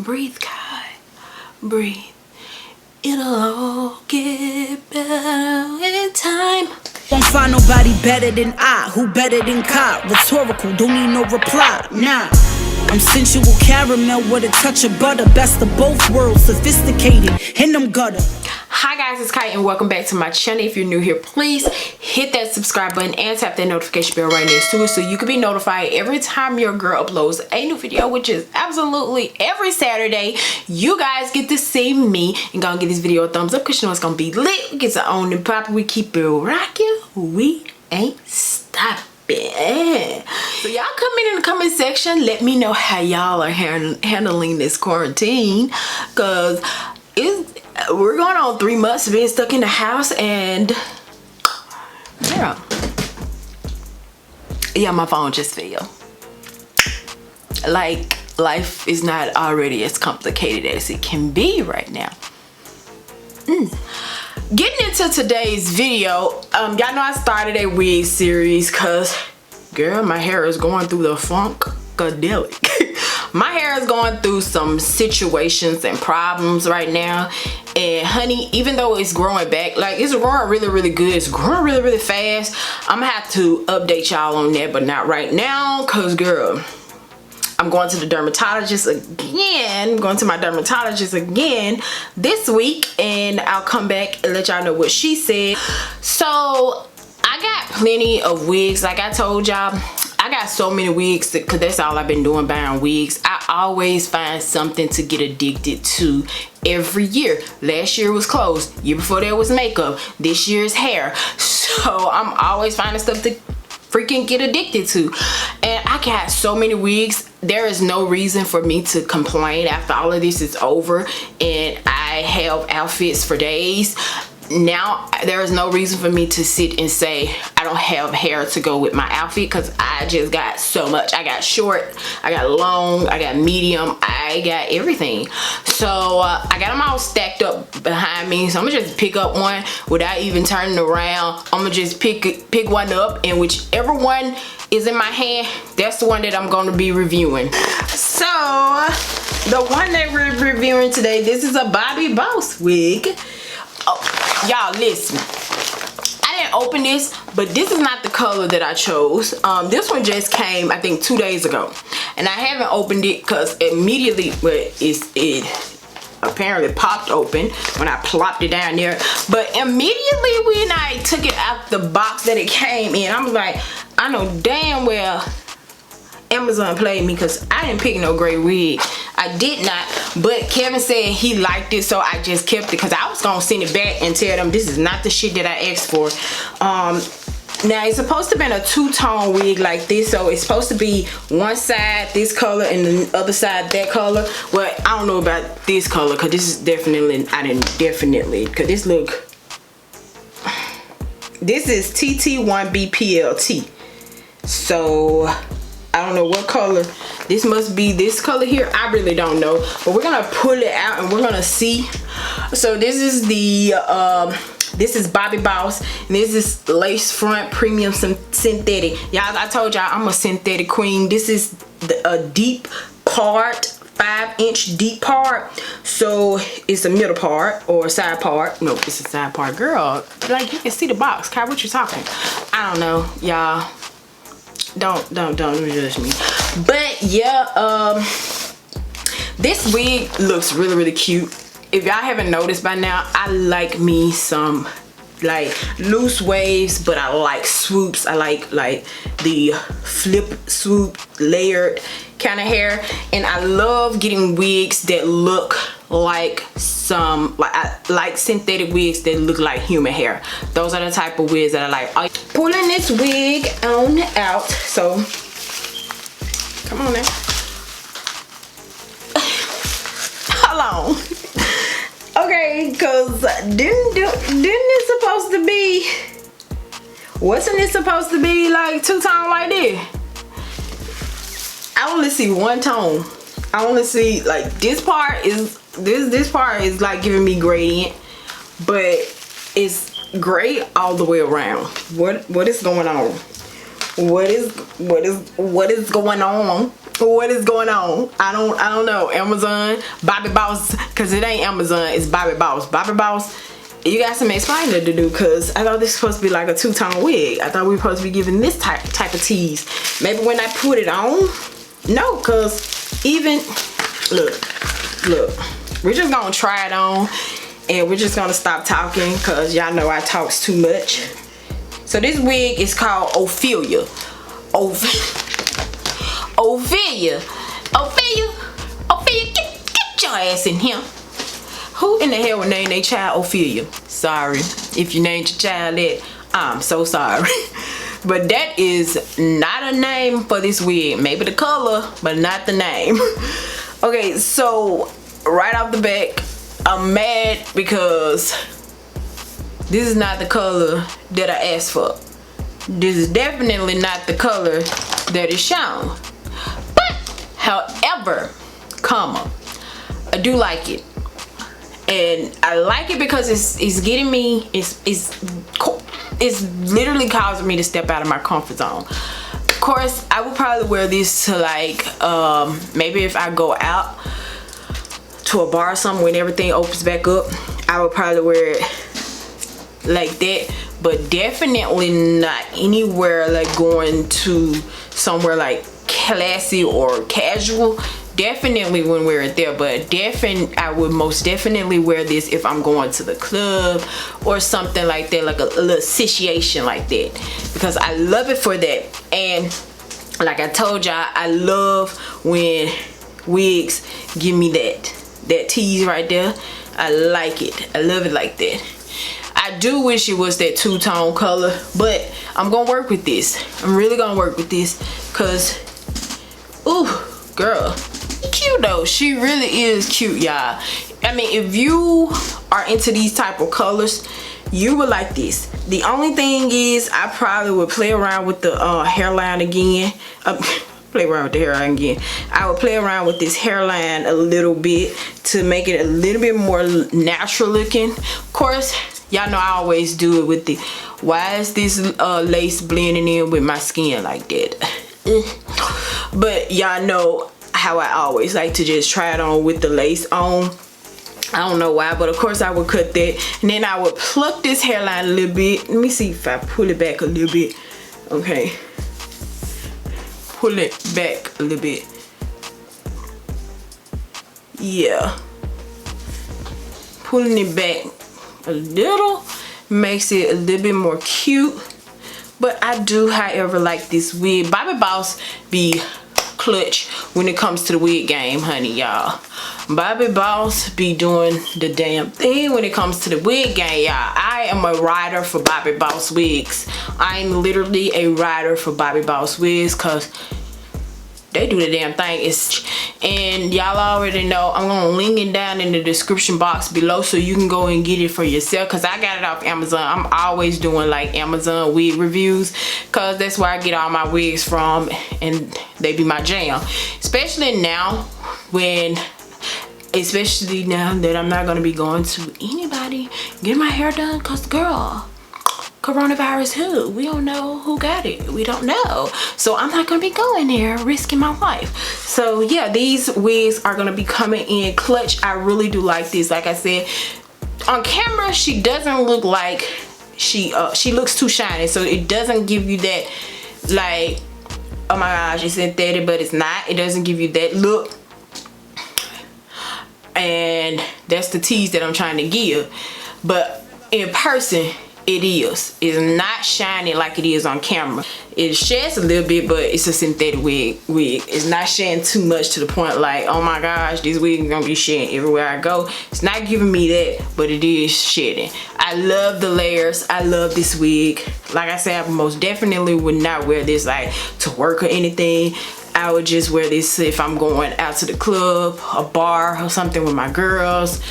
Breathe, Kai. Breathe. It'll all get better in time. Won't find nobody better than I. Who better than Kai? Rhetorical, don't need no reply. Nah. I'm sensual caramel with a touch of butter. Best of both worlds, sophisticated in them gutter. Hi guys, it's Kai and welcome back to my channel. If you're new here, please hit that subscribe button and tap that notification bell right next to it so you can be notified every time your girl uploads a new video, which is absolutely every Saturday. You guys get to see me and go and give this video a thumbs up because you know it's gonna be lit. We get to own and pop. We keep it rocking. We ain't stopping. So y'all comment in the comment section. Let me know how y'all are handling this quarantine, because we're going on 3 months of being stuck in the house, and yeah, my phone just fell. Like, life is not already as complicated as it can be right now. Getting into today's video, y'all know I started a wig series because, girl, my hair is going through the funkadelic. My hair is going through some situations and problems right now, and honey, even though it's growing back, like it's growing really good, it's growing really fast. I'm gonna have to update y'all on that, but not right now, cause girl, I'm going to the dermatologist again. I'm going to my dermatologist again this week, and I'll come back and let y'all know what she said. So I got plenty of wigs. Like I told y'all, I got so many wigs because that's all I've been doing, buying wigs. I always find something to get addicted to every year. Last year was clothes. Year before that was makeup. This year's hair. So I'm always finding stuff to freaking get addicted to, and I got so many wigs. There is no reason for me to complain after all of this is over and I have outfits for days. Now there is no reason for me to sit and say I don't have hair to go with my outfit, because I just got so much. I got short, I got long, I got medium, I got everything. So I got them all stacked up behind me, so I'm gonna just pick up one without even turning around. I'm gonna just pick one up, and whichever one is in my hand, that's the one that I'm gonna be reviewing. So the one that we're reviewing today, this is a Bobbi Boss wig. Oh, y'all listen, I didn't open this, but this is not the color that I chose. This one just came I think 2 days ago, and I haven't opened it because immediately, well, it apparently popped open when I plopped it down there. But immediately when I took it out the box that it came in, I was like, I know damn well Amazon played me, because I didn't pick no gray wig. I did not, but Kevin said he liked it, so I just kept it, because I was gonna send it back and tell them this is not the shit that I asked for. Now it's supposed to be a two-tone wig like this, so it's supposed to be one side this color and the other side that color. Well, I don't know about this color, because this is definitely, because this is TT1BPLT. So I don't know what color. This must be this color here. I really don't know, but we're gonna pull it out and we're gonna see. So this is the this is Bobbi Boss, and this is lace front premium synthetic. Y'all, I told y'all I'm a synthetic queen. This is a deep part, 5-inch deep part. So it's a middle part or a side part. No, it's a side part, girl. Like, you can see the box. Kai, what you talking? I don't know, y'all. Don't judge me. But yeah, this wig looks really cute. If y'all haven't noticed by now, I like me some like loose waves, but I like swoops. I like the flip swoop layered kind of hair, and I love getting wigs that look like I like synthetic wigs that look like human hair. Those are the type of wigs that I like. Pulling this wig on out, so come on now. Hold on. Okay, because didn't it supposed to be, wasn't it supposed to be like two-tone like this? I only see one tone. I only see like this part is this part is like giving me gradient, but it's gray all the way around. What is going on? What is going on? What is going on? I don't know. Amazon, Bobbi Boss, because it ain't Amazon, it's Bobbi Boss. Bobbi Boss, you got some explaining to do, because I thought this was supposed to be like a two-tone wig. I thought we were supposed to be giving this type of tease. Maybe when I put it on, no, because even, look, we're just gonna try it on, and we're just gonna stop talking, because y'all know I talks too much. So this wig is called Ophelia. Ophelia, get your ass in here. Who in the hell would name their child Ophelia? Sorry, if you named your child that, I'm so sorry. But that is not a name for this wig. Maybe the color, but not the name. Okay, so right off the back, I'm mad because this is not the color that I asked for. This is definitely not the color that is shown. But, however, I do like it. And I like it because it's getting me, it's literally causing me to step out of my comfort zone. Of course, I would probably wear this to like, maybe if I go out to a bar or something when everything opens back up, I would probably wear it like that. But definitely not anywhere like going to somewhere like classy or casual. Definitely wouldn't wear it there, but I would most definitely wear this if I'm going to the club or something like that, like a little situation like that, because I love it for that. And like I told y'all, I love when wigs give me that tease right there. I like it. I love it like that. I do wish it was that two-tone color, but I'm gonna work with this. I'm really gonna work with this, because ooh, girl, cute though. She really is cute, y'all. I mean, if you are into these type of colors, you would like this. The only thing is, I probably would play around with the hairline again. Play around with the hairline again. I would play around with this hairline a little bit to make it a little bit more natural looking. Of course, y'all know I always do it with the, why is this lace blending in with my skin like that? But y'all know how I always like to just try it on with the lace on. I don't know why, but of course I would cut that, and then I would pluck this hairline a little bit. Let me see if I pull it back a little bit. Okay, pull it back a little bit. Yeah, pulling it back a little makes it a little bit more cute. But I do, however, like this wig. Bobbi Boss be clutch when it comes to the wig game, honey, y'all. Bobbi Boss be doing the damn thing when it comes to the wig game, y'all. I am a rider for Bobbi Boss wigs. I'm literally a rider for Bobbi Boss wigs, because they do the damn thing. And y'all already know I'm gonna link it down in the description box below so you can go and get it for yourself, because I got it off Amazon. I'm always doing like Amazon wig reviews, because that's where I get all my wigs from, and they be my jam. Especially now that I'm not gonna be going to anybody get my hair done, because girl, coronavirus who? We don't know who got it. We don't know. So I'm not gonna be going there risking my life. So yeah, these wigs are gonna be coming in clutch. I really do like this. Like I said, on camera she doesn't look like she looks too shiny, so it doesn't give you that like, oh my gosh, it's synthetic, but it's not. It doesn't give you that look, and that's the tease that I'm trying to give. But in person, it's not shiny like it is on camera. It sheds a little bit, but it's a synthetic wig. It's not shedding too much to the point like, oh my gosh, this wig is gonna be shedding everywhere I go. It's not giving me that, but it is shedding. I love the layers. I love this wig. Like I said, I most definitely would not wear this like to work or anything. I would just wear this if I'm going out to the club, a bar or something with my girls.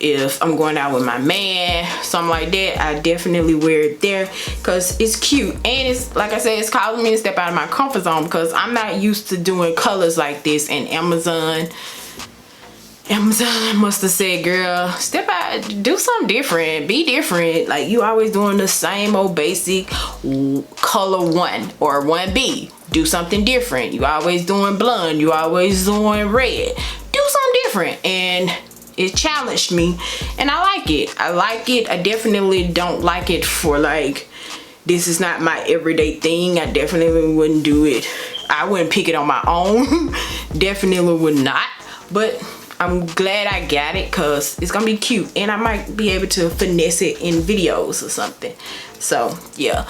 If I'm going out with my man, something like that, I definitely wear it there, because it's cute. And it's, like I said, it's causing me to step out of my comfort zone, because I'm not used to doing colors like this. And Amazon must have said, girl, step out, do something different, be different. Like, you always doing the same old basic color 1 or 1B. do something different. You always doing blonde, you always doing red. Do something different. And it challenged me, and I like it. I like it. I definitely don't like it for like, this is not my everyday thing. I definitely wouldn't do it. I wouldn't pick it on my own. Definitely would not. But I'm glad I got it because it's gonna be cute, and I might be able to finesse it in videos or something. So yeah.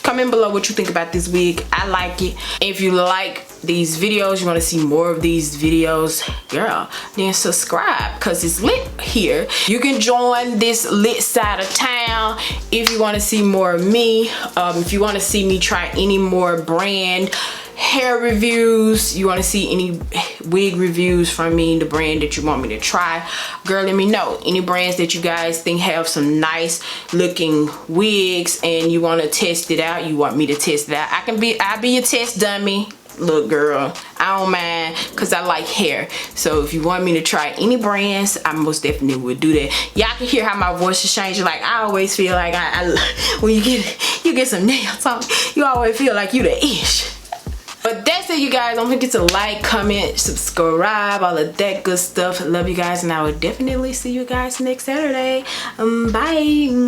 Comment below what you think about this wig. I like it. If you like these videos, you want to see more of these videos, girl, then subscribe because it's lit here. You can join this lit side of town if you want to see more of me. If you want to see me try any more brand hair reviews, you want to see any wig reviews from me, the brand that you want me to try, girl, let me know. Any brands that you guys think have some nice looking wigs and you want to test it out, you want me to test it out, I'll be your test dummy. Look, girl, I don't mind because I like hair. So if you want me to try any brands, I most definitely would do that. Y'all can hear how my voice is changing. Like, I always feel like when you get some nails on, you always feel like you the ish. But that's it, you guys. Don't forget to like, comment, subscribe, all of that good stuff. Love you guys, and I will definitely see you guys next Saturday. Bye.